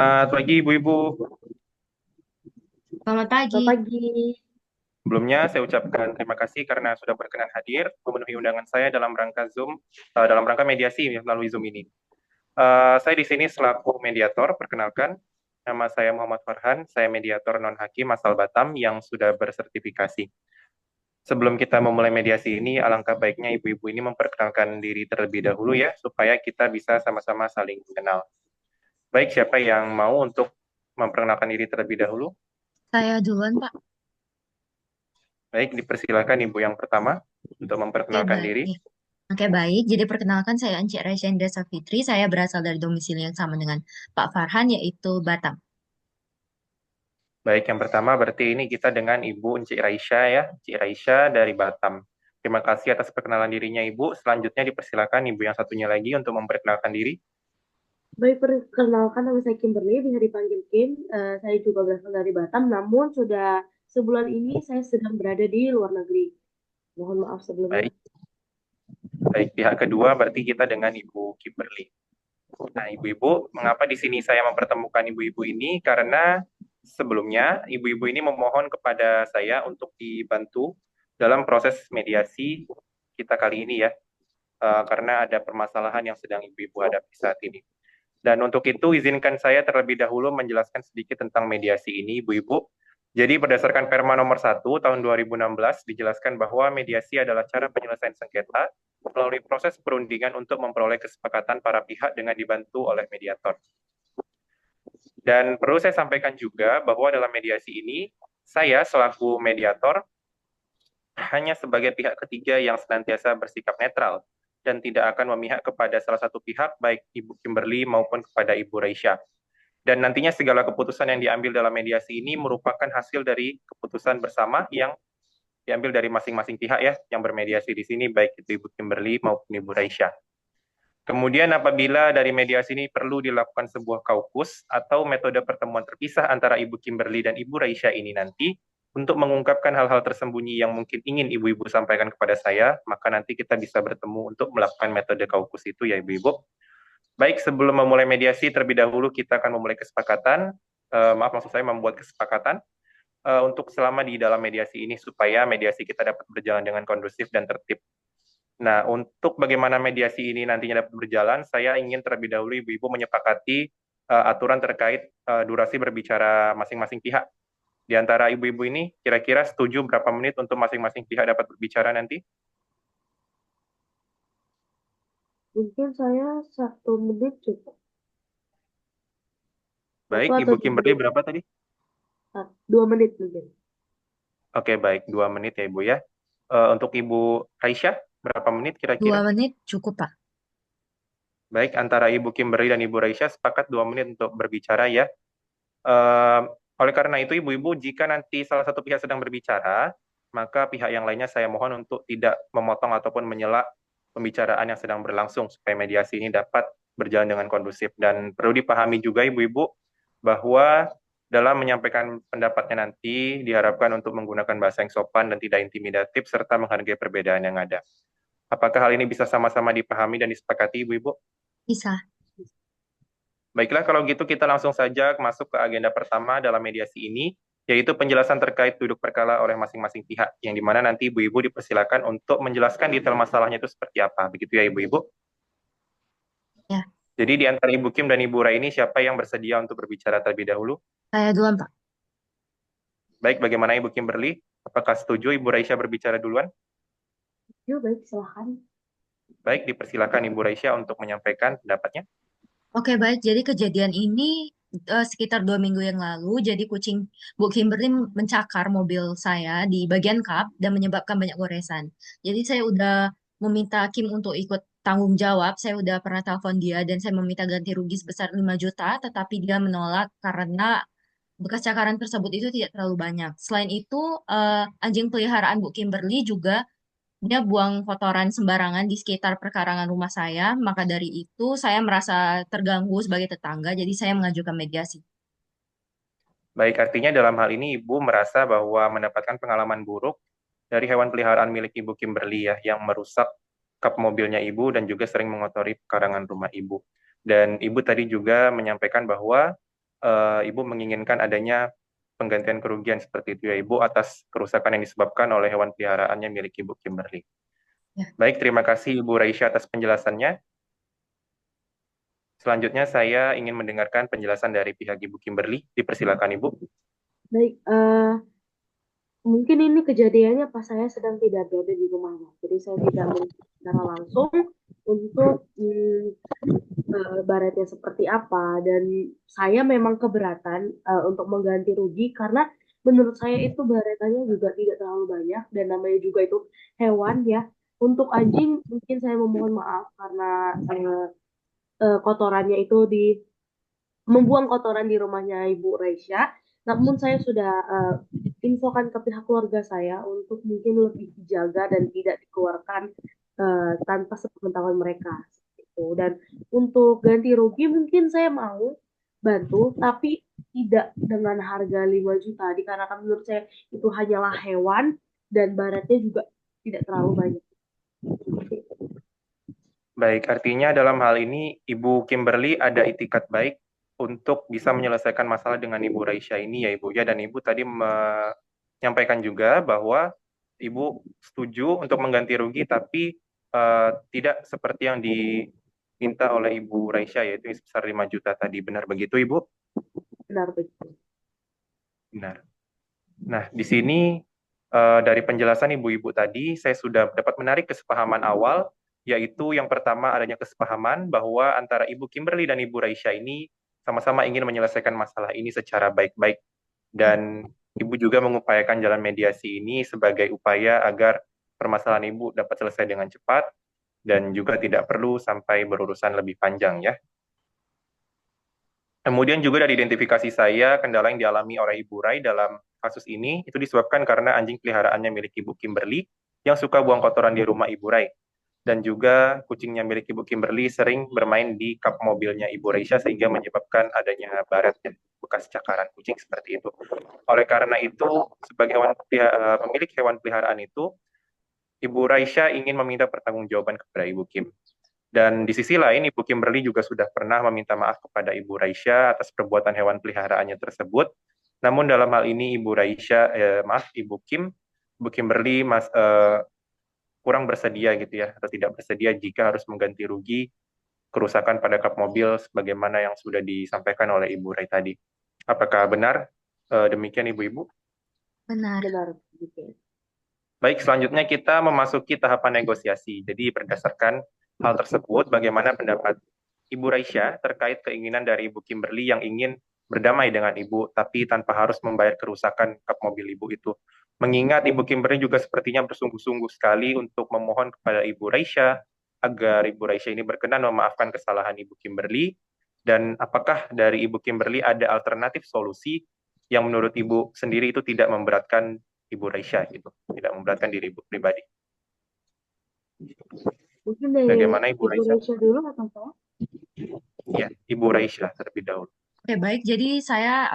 Selamat pagi Ibu-Ibu. Selamat pagi. Selamat pagi. Sebelumnya saya ucapkan terima kasih karena sudah berkenan hadir memenuhi undangan saya dalam rangka Zoom, dalam rangka mediasi melalui Zoom ini. Saya di sini selaku mediator, perkenalkan, nama saya Muhammad Farhan, saya mediator non-hakim asal Batam yang sudah bersertifikasi. Sebelum kita memulai mediasi ini, alangkah baiknya Ibu-Ibu ini memperkenalkan diri terlebih dahulu ya, supaya kita bisa sama-sama saling mengenal. Baik, siapa yang mau untuk memperkenalkan diri terlebih dahulu? Saya duluan, Pak. Baik, dipersilakan Ibu yang pertama untuk Oke, memperkenalkan diri. baik. Oke, baik. Jadi perkenalkan saya Anci Raisya Safitri. Saya berasal dari domisili yang sama dengan Pak Farhan, yaitu Batam. Baik, yang pertama berarti ini kita dengan Ibu Encik Raisya ya, Encik Raisya dari Batam. Terima kasih atas perkenalan dirinya Ibu. Selanjutnya dipersilakan Ibu yang satunya lagi untuk memperkenalkan diri. Baik, perkenalkan nama saya Kimberly, bisa dipanggil Kim. Saya juga berasal dari Batam, namun sudah sebulan ini saya sedang berada di luar negeri. Mohon maaf sebelumnya. Baik, baik pihak kedua berarti kita dengan Ibu Kimberly. Nah, Ibu-Ibu, mengapa di sini saya mempertemukan Ibu-Ibu ini? Karena sebelumnya Ibu-Ibu ini memohon kepada saya untuk dibantu dalam proses mediasi kita kali ini ya, karena ada permasalahan yang sedang Ibu-Ibu hadapi saat ini. Dan untuk itu, izinkan saya terlebih dahulu menjelaskan sedikit tentang mediasi ini, Ibu-Ibu. Jadi berdasarkan Perma nomor 1 tahun 2016 dijelaskan bahwa mediasi adalah cara penyelesaian sengketa melalui proses perundingan untuk memperoleh kesepakatan para pihak dengan dibantu oleh mediator. Dan perlu saya sampaikan juga bahwa dalam mediasi ini, saya selaku mediator hanya sebagai pihak ketiga yang senantiasa bersikap netral dan tidak akan memihak kepada salah satu pihak, baik Ibu Kimberly maupun kepada Ibu Raisya. Dan nantinya segala keputusan yang diambil dalam mediasi ini merupakan hasil dari keputusan bersama yang diambil dari masing-masing pihak ya, yang bermediasi di sini, baik itu Ibu Kimberly maupun Ibu Raisya. Kemudian apabila dari mediasi ini perlu dilakukan sebuah kaukus atau metode pertemuan terpisah antara Ibu Kimberly dan Ibu Raisya ini nanti, untuk mengungkapkan hal-hal tersembunyi yang mungkin ingin Ibu-Ibu sampaikan kepada saya, maka nanti kita bisa bertemu untuk melakukan metode kaukus itu ya Ibu-Ibu. Baik, sebelum memulai mediasi, terlebih dahulu kita akan memulai kesepakatan, maaf maksud saya membuat kesepakatan, untuk selama di dalam mediasi ini supaya mediasi kita dapat berjalan dengan kondusif dan tertib. Nah, untuk bagaimana mediasi ini nantinya dapat berjalan, saya ingin terlebih dahulu Ibu-Ibu menyepakati aturan terkait durasi berbicara masing-masing pihak. Di antara Ibu-Ibu ini, kira-kira setuju berapa menit untuk masing-masing pihak dapat berbicara nanti? Mungkin saya 1 menit cukup. Satu Baik, atau Ibu dua Kimberly menit. berapa tadi? 2 menit mungkin. Oke, baik, 2 menit ya Ibu ya. Untuk Ibu Aisyah, berapa menit Dua kira-kira? menit cukup, Pak. Baik, antara Ibu Kimberly dan Ibu Raisya sepakat 2 menit untuk berbicara ya. Eh, oleh karena itu, Ibu-Ibu, jika nanti salah satu pihak sedang berbicara, maka pihak yang lainnya saya mohon untuk tidak memotong ataupun menyela pembicaraan yang sedang berlangsung supaya mediasi ini dapat berjalan dengan kondusif. Dan perlu dipahami juga, Ibu-Ibu, bahwa dalam menyampaikan pendapatnya nanti diharapkan untuk menggunakan bahasa yang sopan dan tidak intimidatif serta menghargai perbedaan yang ada. Apakah hal ini bisa sama-sama dipahami dan disepakati, Ibu-Ibu? Bisa. Baiklah, kalau gitu kita langsung saja masuk ke agenda pertama dalam mediasi ini, yaitu penjelasan terkait duduk perkara oleh masing-masing pihak, yang dimana nanti ibu-ibu dipersilakan untuk menjelaskan detail masalahnya itu seperti apa. Begitu ya ibu-ibu? Ya, Jadi di antara Ibu Kim dan Ibu Raini, siapa yang bersedia untuk berbicara terlebih dahulu? saya duluan, Pak. Baik, bagaimana Ibu Kimberly? Apakah setuju Ibu Raisya berbicara duluan? Yuk, baik, silahkan. Baik, dipersilakan Ibu Raisya untuk menyampaikan pendapatnya. Oke, baik. Jadi kejadian ini sekitar 2 minggu yang lalu. Jadi kucing Bu Kimberly mencakar mobil saya di bagian kap dan menyebabkan banyak goresan. Jadi saya udah meminta Kim untuk ikut tanggung jawab. Saya udah pernah telepon dia dan saya meminta ganti rugi sebesar 5 juta, tetapi dia menolak karena bekas cakaran tersebut itu tidak terlalu banyak. Selain itu, anjing peliharaan Bu Kimberly juga dia buang kotoran sembarangan di sekitar perkarangan rumah saya. Maka dari itu, saya merasa terganggu sebagai tetangga, jadi saya mengajukan mediasi. Baik, artinya dalam hal ini Ibu merasa bahwa mendapatkan pengalaman buruk dari hewan peliharaan milik Ibu Kimberly ya, yang merusak kap mobilnya Ibu dan juga sering mengotori pekarangan rumah Ibu. Dan Ibu tadi juga menyampaikan bahwa Ibu menginginkan adanya penggantian kerugian seperti itu ya Ibu atas kerusakan yang disebabkan oleh hewan peliharaannya milik Ibu Kimberly. Ya. Baik, terima kasih Ibu Raisya atas penjelasannya. Selanjutnya saya ingin mendengarkan penjelasan dari pihak Ibu Kimberly. Dipersilakan Ibu. Baik, mungkin ini kejadiannya pas saya sedang tidak berada di rumahnya. Jadi saya tidak melihat secara langsung untuk baretnya seperti apa. Dan saya memang keberatan untuk mengganti rugi karena menurut saya itu baretannya juga tidak terlalu banyak dan namanya juga itu hewan ya. Untuk anjing mungkin saya memohon maaf karena kotorannya itu membuang kotoran di rumahnya Ibu Raisya. Namun saya sudah infokan ke pihak keluarga saya untuk mungkin lebih dijaga dan tidak dikeluarkan tanpa sepengetahuan mereka. Gitu. Dan untuk ganti rugi mungkin saya mau bantu, tapi tidak dengan harga 5 juta. Dikarenakan menurut saya itu hanyalah hewan dan baratnya juga tidak terlalu banyak. Baik, artinya dalam hal ini Ibu Kimberly ada itikat baik untuk bisa menyelesaikan masalah dengan Ibu Raisya ini ya Ibu ya, dan Ibu tadi menyampaikan juga bahwa Ibu setuju untuk mengganti rugi tapi tidak seperti yang diminta oleh Ibu Raisya yaitu sebesar 5 juta tadi. Benar begitu Ibu? Benar begitu. Benar. Nah, di sini dari penjelasan ibu-ibu tadi, saya sudah dapat menarik kesepahaman awal, yaitu yang pertama adanya kesepahaman bahwa antara Ibu Kimberly dan Ibu Raisya ini sama-sama ingin menyelesaikan masalah ini secara baik-baik. Dan Ibu juga mengupayakan jalan mediasi ini sebagai upaya agar permasalahan Ibu dapat selesai dengan cepat dan juga tidak perlu sampai berurusan lebih panjang ya. Kemudian juga dari identifikasi saya, kendala yang dialami oleh Ibu Rai dalam kasus ini itu disebabkan karena anjing peliharaannya milik Ibu Kimberly yang suka buang kotoran di rumah Ibu Rai. Dan juga kucingnya milik Ibu Kimberly sering bermain di kap mobilnya Ibu Raisya sehingga menyebabkan adanya baret dan bekas cakaran kucing seperti itu. Oleh karena itu, sebagai pemilik hewan peliharaan itu, Ibu Raisya ingin meminta pertanggungjawaban kepada Ibu Kim. Dan di sisi lain, Ibu Kimberly juga sudah pernah meminta maaf kepada Ibu Raisya atas perbuatan hewan peliharaannya tersebut. Namun dalam hal ini Ibu Raisya, Ibu Kim, Ibu Kimberly kurang bersedia gitu ya, atau tidak bersedia jika harus mengganti rugi kerusakan pada kap mobil sebagaimana yang sudah disampaikan oleh Ibu Rai tadi. Apakah benar demikian Ibu-Ibu? Benar. Benar begitu. Baik, selanjutnya kita memasuki tahapan negosiasi. Jadi berdasarkan hal tersebut, bagaimana pendapat Ibu Raisya terkait keinginan dari Ibu Kimberly yang ingin berdamai dengan Ibu, tapi tanpa harus membayar kerusakan kap mobil Ibu itu. Mengingat Ibu Kimberly juga sepertinya bersungguh-sungguh sekali untuk memohon kepada Ibu Raisya agar Ibu Raisya ini berkenan memaafkan kesalahan Ibu Kimberly, dan apakah dari Ibu Kimberly ada alternatif solusi yang menurut Ibu sendiri itu tidak memberatkan Ibu Raisya gitu, tidak memberatkan diri Ibu pribadi. Mungkin dari Bagaimana Ibu Ibu Raisya? Raisya dulu atau saya? Ya, Ibu Raisya terlebih dahulu. Oke, baik. Jadi saya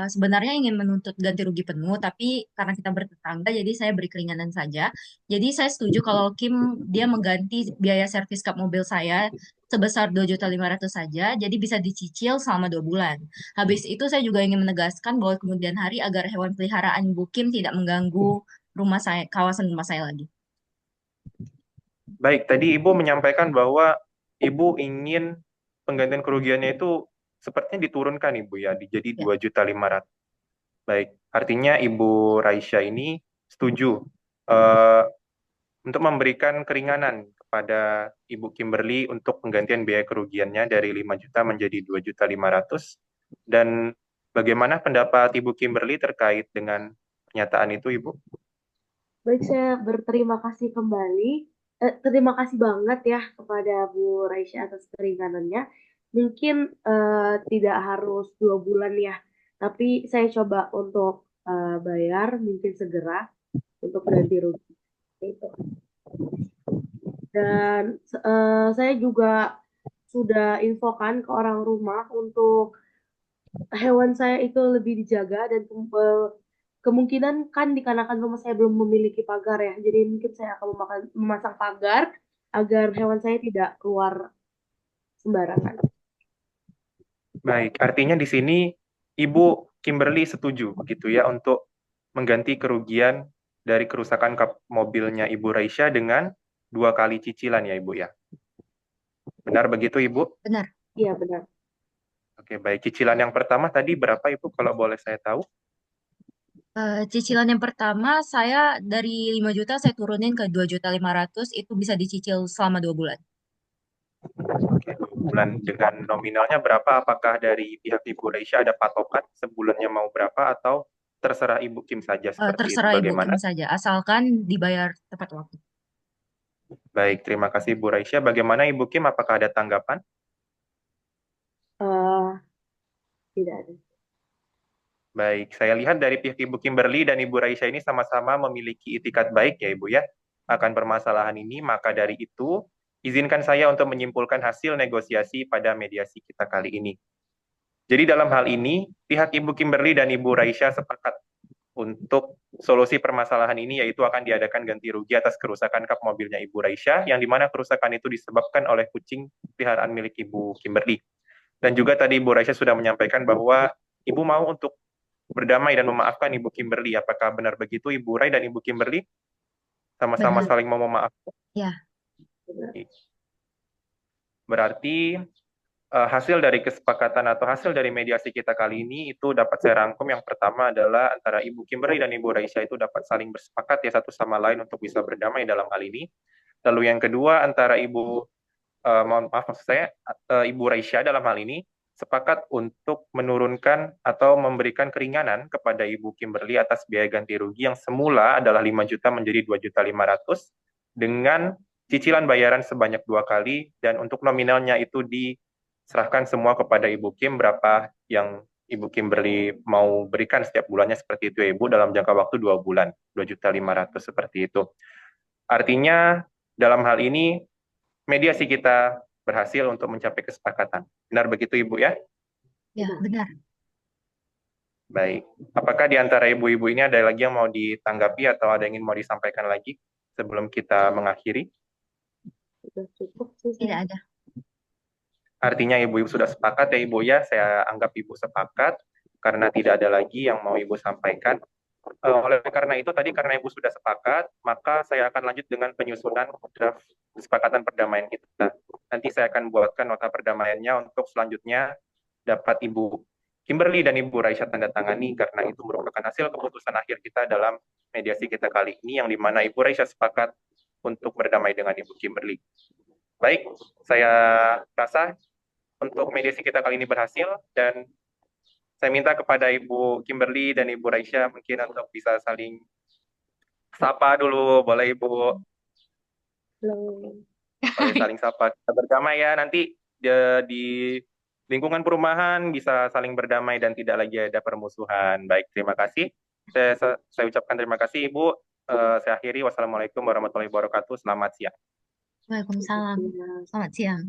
sebenarnya ingin menuntut ganti rugi penuh, tapi karena kita bertetangga, jadi saya beri keringanan saja. Jadi saya setuju kalau Kim dia mengganti biaya servis kap mobil saya sebesar 2.500.000 saja, jadi bisa dicicil selama 2 bulan. Habis itu saya juga ingin menegaskan bahwa kemudian hari agar hewan peliharaan Bu Kim tidak mengganggu rumah saya, kawasan rumah saya lagi. Baik, tadi Ibu menyampaikan bahwa Ibu ingin penggantian kerugiannya itu sepertinya diturunkan Ibu ya, jadi Ya. 2.500.000. Baik, artinya Ibu Raisya ini setuju eh, untuk memberikan keringanan kepada Ibu Kimberly untuk penggantian biaya kerugiannya dari 5 juta menjadi 2.500.000. Dan bagaimana pendapat Ibu Kimberly terkait dengan pernyataan itu, Ibu? Baik, saya berterima kasih kembali. Terima kasih banget ya kepada Bu Raisya atas keringanannya. Mungkin tidak harus 2 bulan ya, tapi saya coba untuk bayar mungkin segera untuk ganti rugi itu. Dan saya juga sudah infokan ke orang rumah untuk hewan saya itu lebih dijaga dan kemungkinan kan dikarenakan rumah saya belum memiliki pagar ya, jadi mungkin saya akan memasang pagar agar hewan saya tidak keluar sembarangan. Baik, artinya di sini Ibu Kimberly setuju begitu ya untuk mengganti kerugian dari kerusakan kap mobilnya Ibu Raisya dengan 2 kali cicilan ya Ibu ya. Benar begitu Ibu? Benar. Iya, benar. Oke, baik. Cicilan yang pertama tadi berapa Ibu kalau boleh saya tahu? Cicilan yang pertama saya dari 5 juta saya turunin ke 2.500.000, itu bisa dicicil selama 2 bulan. Oke, 2 bulan dengan nominalnya berapa? Apakah dari pihak Ibu Raisya ada patokan sebulannya mau berapa atau terserah Ibu Kim saja seperti itu? Terserah Ibu Kim Bagaimana? saja, asalkan dibayar tepat waktu. Baik, terima kasih Ibu Raisya. Bagaimana Ibu Kim? Apakah ada tanggapan? Eh, Tidak ada. Baik, saya lihat dari pihak Ibu Kimberly dan Ibu Raisya ini sama-sama memiliki itikat baik ya Ibu ya akan permasalahan ini, maka dari itu izinkan saya untuk menyimpulkan hasil negosiasi pada mediasi kita kali ini. Jadi dalam hal ini, pihak Ibu Kimberly dan Ibu Raisya sepakat untuk solusi permasalahan ini yaitu akan diadakan ganti rugi atas kerusakan kap mobilnya Ibu Raisya, yang dimana kerusakan itu disebabkan oleh kucing peliharaan milik Ibu Kimberly. Dan juga tadi Ibu Raisya sudah menyampaikan bahwa Ibu mau untuk berdamai dan memaafkan Ibu Kimberly. Apakah benar begitu Ibu Rai dan Ibu Kimberly sama-sama Benar. saling mau memaafkan? Ya, Benar. Berarti hasil dari kesepakatan atau hasil dari mediasi kita kali ini itu dapat saya rangkum. Yang pertama adalah antara Ibu Kimberly dan Ibu Raisya itu dapat saling bersepakat ya satu sama lain untuk bisa berdamai dalam hal ini. Lalu yang kedua antara mohon maaf maksud saya Ibu Raisya dalam hal ini sepakat untuk menurunkan atau memberikan keringanan kepada Ibu Kimberly atas biaya ganti rugi yang semula adalah 5 juta menjadi 2.500.000 dengan cicilan bayaran sebanyak 2 kali, dan untuk nominalnya itu diserahkan semua kepada Ibu Kim berapa yang Ibu Kimberly mau berikan setiap bulannya seperti itu ya Ibu, dalam jangka waktu 2 bulan, 2.500.000 seperti itu. Artinya dalam hal ini mediasi kita berhasil untuk mencapai kesepakatan. Benar begitu Ibu ya? ya Benar. benar. Baik. Apakah di antara ibu-ibu ini ada lagi yang mau ditanggapi atau ada yang ingin mau disampaikan lagi sebelum kita mengakhiri? Sudah cukup sih Tidak saya. ada. Artinya ibu-ibu sudah sepakat ya Ibu ya, saya anggap Ibu sepakat karena tidak ada lagi yang mau Ibu sampaikan. Oleh karena itu tadi karena Ibu sudah sepakat, maka saya akan lanjut dengan penyusunan draft kesepakatan perdamaian kita. Nanti saya akan buatkan nota perdamaiannya untuk selanjutnya dapat Ibu Kimberly dan Ibu Raisya tanda tangani, karena itu merupakan hasil keputusan akhir kita dalam mediasi kita kali ini, yang dimana Ibu Raisya sepakat untuk berdamai dengan Ibu Kimberly. Baik, saya rasa untuk mediasi kita kali ini berhasil, dan saya minta kepada Ibu Kimberly dan Ibu Raisya mungkin untuk bisa saling sapa dulu, boleh Ibu? Halo. Boleh saling sapa. Kita berdamai ya, nanti di lingkungan perumahan bisa saling berdamai dan tidak lagi ada permusuhan. Baik, terima kasih. Saya ucapkan terima kasih Ibu. Saya akhiri. Wassalamualaikum warahmatullahi wabarakatuh. Selamat siang. Waalaikumsalam. Iya. Selamat siang.